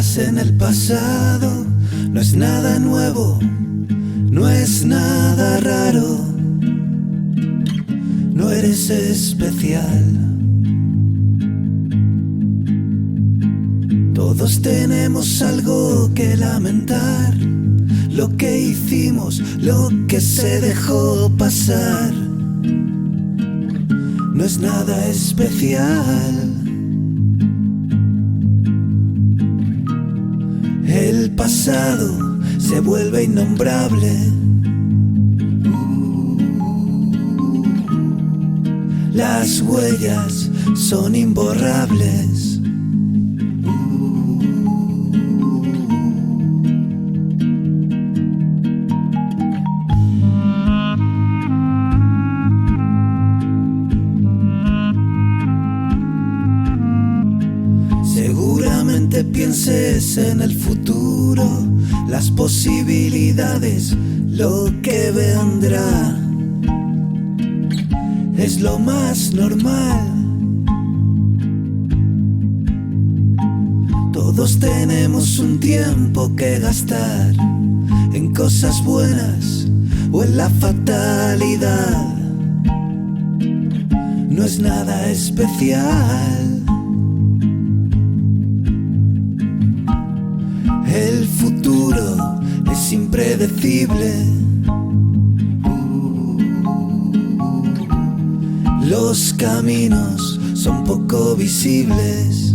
estás en el pasado, no es nada nuevo, no es nada raro, no eres especial. Todos tenemos algo que lamentar, lo que hicimos, lo que se dejó pasar, no es nada especial. El pasado se vuelve innombrable. Las huellas son imborrables. Seguramente pienses en el futuro, las posibilidades, lo que vendrá. Es lo más normal. Todos tenemos un tiempo que gastar en cosas buenas o en la fatalidad. No es nada especial. El futuro es impredecible. Los caminos son poco visibles.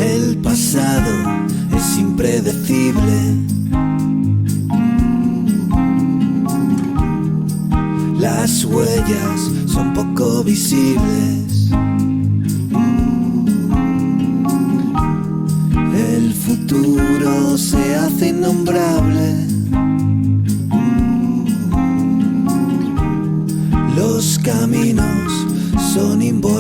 El pasado es impredecible. Las huellas son poco visibles. El futuro se hace innombrable. Los caminos son imborrables.